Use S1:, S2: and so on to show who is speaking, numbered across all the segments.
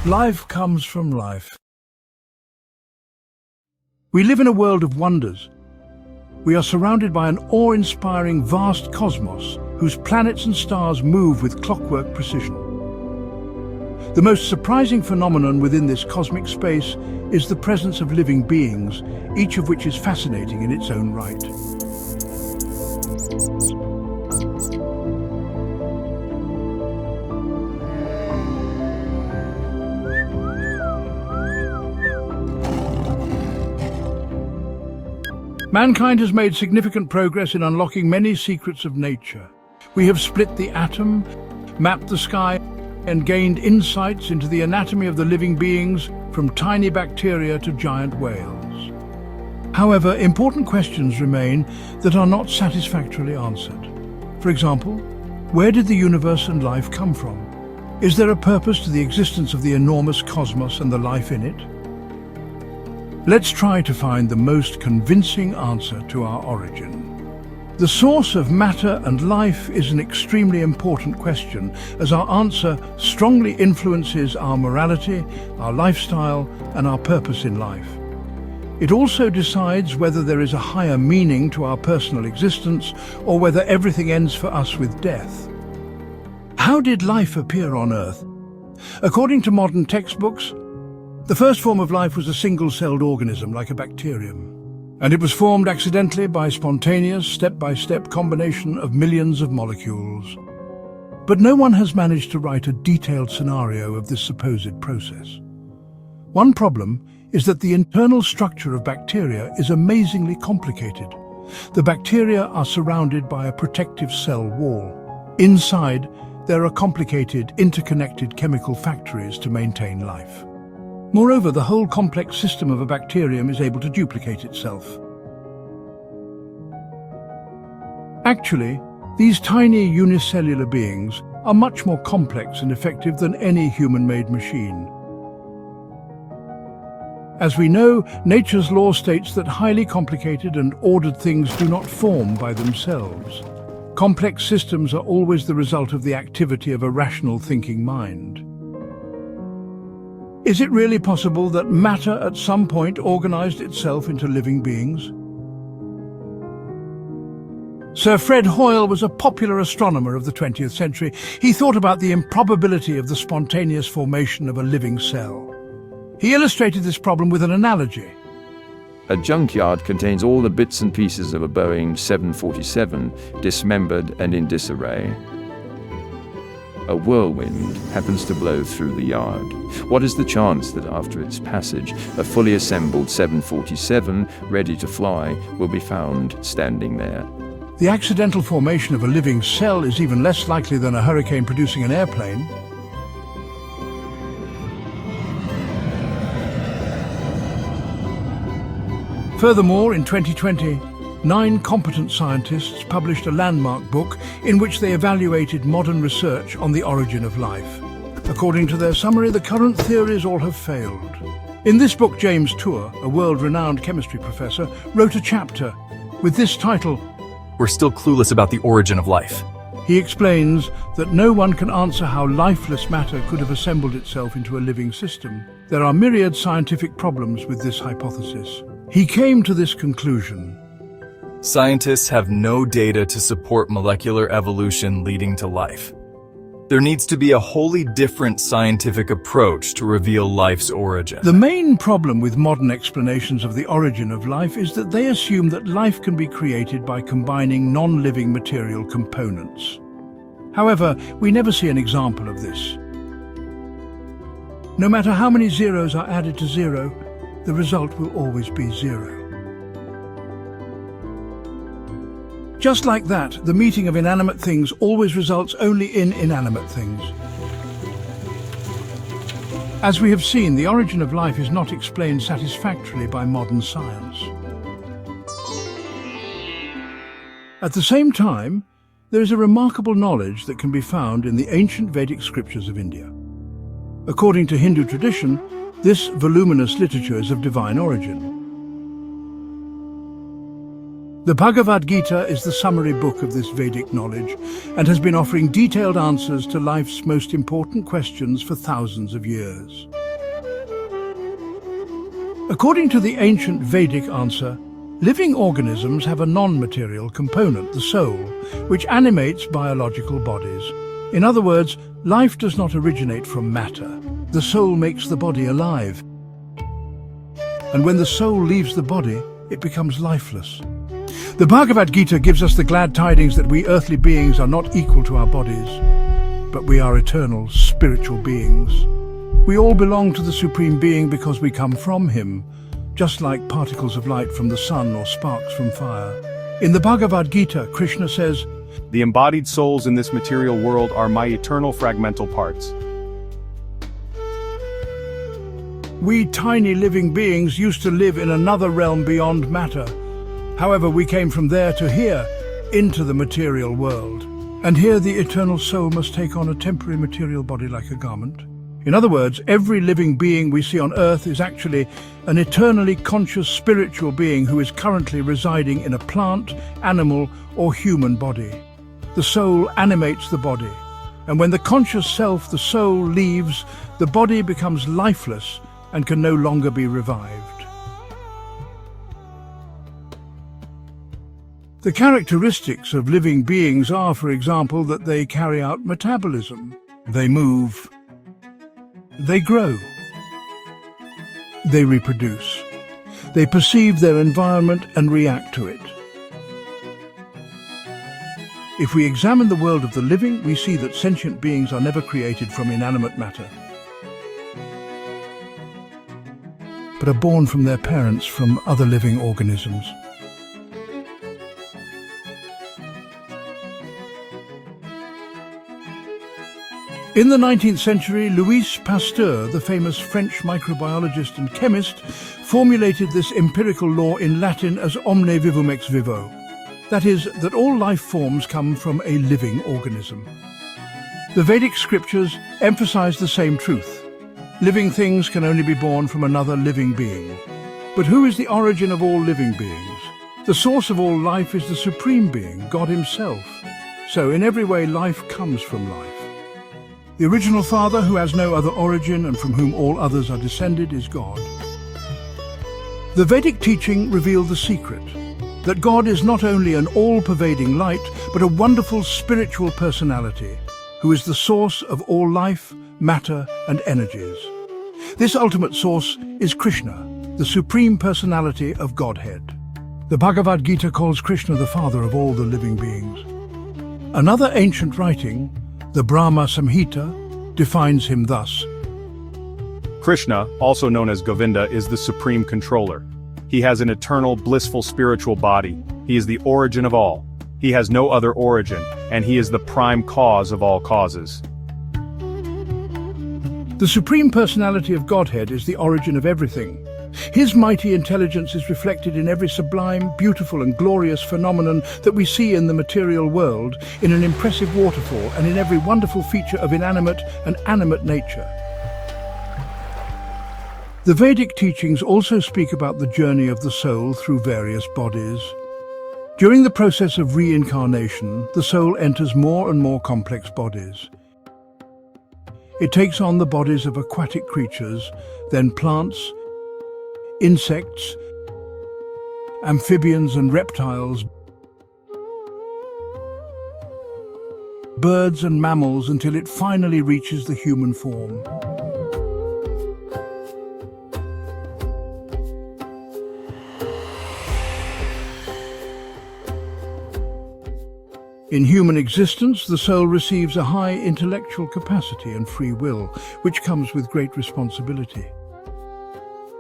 S1: Life comes from life. We live in a world of wonders. We are surrounded by an awe-inspiring vast cosmos whose planets and stars move with clockwork precision. The most surprising phenomenon within this cosmic space is the presence of living beings, each of which is fascinating in its own right. Mankind has made significant progress in unlocking many secrets of nature. We have split the atom, mapped the sky, and gained insights into the anatomy of the living beings, from tiny bacteria to giant whales. However, important questions remain that are not satisfactorily answered. For example, where did the universe and life come from? Is there a purpose to the existence of the enormous cosmos and the life in it? Let's try to find the most convincing answer to our origin. The source of matter and life is an extremely important question, as our answer strongly influences our morality, our lifestyle, and our purpose in life. It also decides whether there is a higher meaning to our personal existence or whether everything ends for us with death. How did life appear on Earth? According to modern textbooks, the first form of life was a single-celled organism like a bacterium, and it was formed accidentally by spontaneous, step-by-step combination of millions of molecules. But no one has managed to write a detailed scenario of this supposed process. One problem is that the internal structure of bacteria is amazingly complicated. The bacteria are surrounded by a protective cell wall. Inside, there are complicated, interconnected chemical factories to maintain life. Moreover, the whole complex system of a bacterium is able to duplicate itself. Actually, these tiny unicellular beings are much more complex and effective than any human-made machine. As we know, nature's law states that highly complicated and ordered things do not form by themselves. Complex systems are always the result of the activity of a rational thinking mind. Is it really possible that matter at some point organized itself into living beings? Sir Fred Hoyle was a popular astronomer of the 20th century. He thought about the improbability of the spontaneous formation of a living cell. He illustrated this problem with an analogy.
S2: A junkyard contains all the bits and pieces of a Boeing 747, dismembered and in disarray. A whirlwind happens to blow through the yard. What is the chance that after its passage, a fully assembled 747, ready to fly, will be found standing there?
S1: The accidental formation of a living cell is even less likely than a hurricane producing an airplane. Furthermore, in 2020, 9 competent scientists published a landmark book in which they evaluated modern research on the origin of life. According to their summary, the current theories all have failed. In this book, James Tour, a world-renowned chemistry professor, wrote a chapter with this title,
S3: "We're still clueless about the origin of life."
S1: He explains that no one can answer how lifeless matter could have assembled itself into a living system. There are myriad scientific problems with this hypothesis. He came to this conclusion:
S3: Scientists have no data to support molecular evolution leading to life. There needs to be a wholly different scientific approach to reveal life's origin.
S1: The main problem with modern explanations of the origin of life is that they assume that life can be created by combining non-living material components. However, we never see an example of this. No matter how many zeros are added to zero, the result will always be zero. Just like that, the meeting of inanimate things always results only in inanimate things. As we have seen, the origin of life is not explained satisfactorily by modern science. At the same time, there is a remarkable knowledge that can be found in the ancient Vedic scriptures of India. According to Hindu tradition, this voluminous literature is of divine origin. The Bhagavad Gita is the summary book of this Vedic knowledge and has been offering detailed answers to life's most important questions for thousands of years. According to the ancient Vedic answer, living organisms have a non-material component, the soul, which animates biological bodies. In other words, life does not originate from matter. The soul makes the body alive. And when the soul leaves the body, it becomes lifeless. The Bhagavad Gita gives us the glad tidings that we earthly beings are not equal to our bodies, but we are eternal, spiritual beings. We all belong to the Supreme Being because we come from Him, just like particles of light from the sun or sparks from fire. In the Bhagavad Gita, Krishna says,
S4: "The embodied souls in this material world are my eternal fragmental parts."
S1: We tiny living beings used to live in another realm beyond matter. However, we came from there to here, into the material world. And here the eternal soul must take on a temporary material body like a garment. In other words, every living being we see on earth is actually an eternally conscious spiritual being who is currently residing in a plant, animal, or human body. The soul animates the body, and when the conscious self, the soul, leaves, the body becomes lifeless and can no longer be revived. The characteristics of living beings are, for example, that they carry out metabolism, they move, they grow, they reproduce, they perceive their environment and react to it. If we examine the world of the living, we see that sentient beings are never created from inanimate matter, but are born from their parents, from other living organisms. In the 19th century, Louis Pasteur, the famous French microbiologist and chemist, formulated this empirical law in Latin as omne vivum ex vivo. That is, that all life forms come from a living organism. The Vedic scriptures emphasize the same truth. Living things can only be born from another living being. But who is the origin of all living beings? The source of all life is the Supreme Being, God Himself. So in every way, life comes from life. The original Father, who has no other origin and from whom all others are descended, is God. The Vedic teaching revealed the secret, that God is not only an all-pervading light, but a wonderful spiritual personality, who is the source of all life, matter, and energies. This ultimate source is Krishna, the Supreme Personality of Godhead. The Bhagavad Gita calls Krishna the father of all the living beings. Another ancient writing, the Brahma Samhita, defines him thus.
S4: Krishna, also known as Govinda, is the supreme controller. He has an eternal, blissful spiritual body. He is the origin of all. He has no other origin, and he is the prime cause of all causes.
S1: The Supreme Personality of Godhead is the origin of everything. His mighty intelligence is reflected in every sublime, beautiful and glorious phenomenon that we see in the material world, in an impressive waterfall, and in every wonderful feature of inanimate and animate nature. The Vedic teachings also speak about the journey of the soul through various bodies. During the process of reincarnation, the soul enters more and more complex bodies. It takes on the bodies of aquatic creatures, then plants, insects, amphibians and reptiles, birds and mammals, until it finally reaches the human form. In human existence, the soul receives a high intellectual capacity and free will, which comes with great responsibility.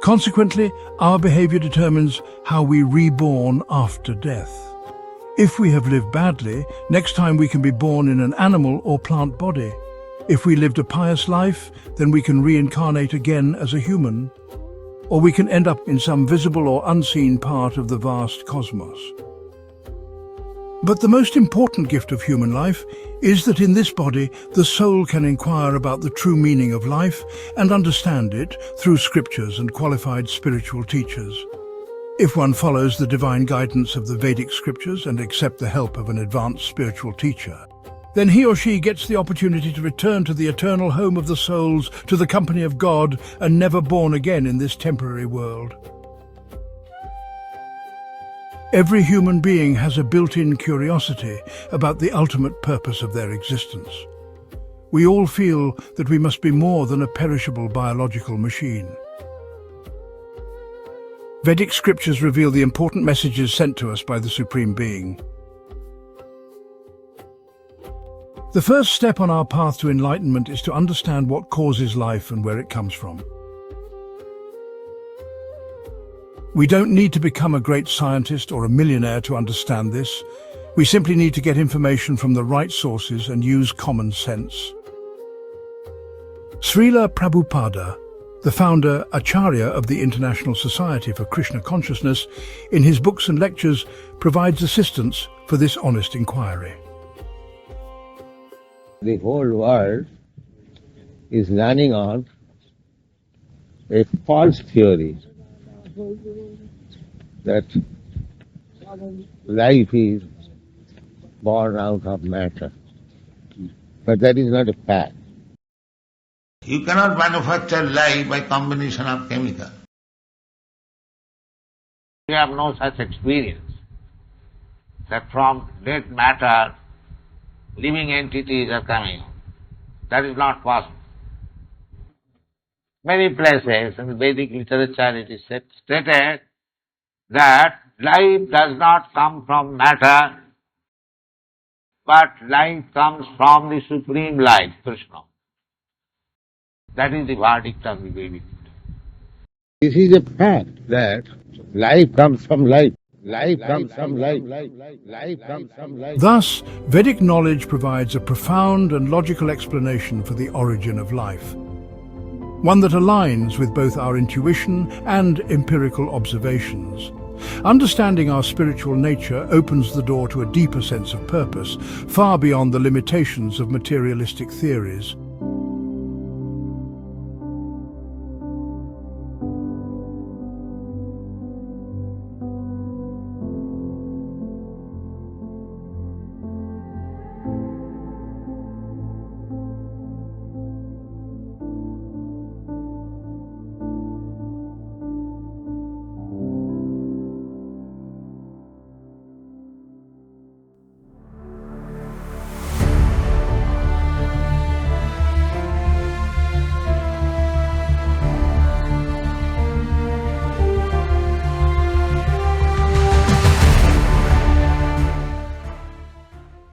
S1: Consequently, our behavior determines how we reborn after death. If we have lived badly, next time we can be born in an animal or plant body. If we lived a pious life, then we can reincarnate again as a human, or we can end up in some visible or unseen part of the vast cosmos. But the most important gift of human life is that in this body, the soul can inquire about the true meaning of life and understand it through scriptures and qualified spiritual teachers. If one follows the divine guidance of the Vedic scriptures and accepts the help of an advanced spiritual teacher, then he or she gets the opportunity to return to the eternal home of the souls, to the company of God, and never born again in this temporary world. Every human being has a built-in curiosity about the ultimate purpose of their existence. We all feel that we must be more than a perishable biological machine. Vedic scriptures reveal the important messages sent to us by the Supreme Being. The first step on our path to enlightenment is to understand what causes life and where it comes from. We don't need to become a great scientist or a millionaire to understand this. We simply need to get information from the right sources and use common sense. Srila Prabhupada, the founder Acharya of the International Society for Krishna Consciousness, in his books and lectures provides assistance for this honest inquiry.
S5: The whole world is running on a false theory that life is born out of matter. But that is not a fact.
S6: You cannot manufacture life by combination of chemicals. We have no such experience that from dead matter living entities are coming. That is not possible. Many places in the Vedic literature it is stated that life does not come from matter, but life comes from the Supreme Life, Krishna. That is the verdict of the Vedic.
S5: This is a fact that life comes from life. Life comes from life. Life comes from life.
S1: Thus, Vedic knowledge provides a profound and logical explanation for the origin of life, one that aligns with both our intuition and empirical observations. Understanding our spiritual nature opens the door to a deeper sense of purpose, far beyond the limitations of materialistic theories.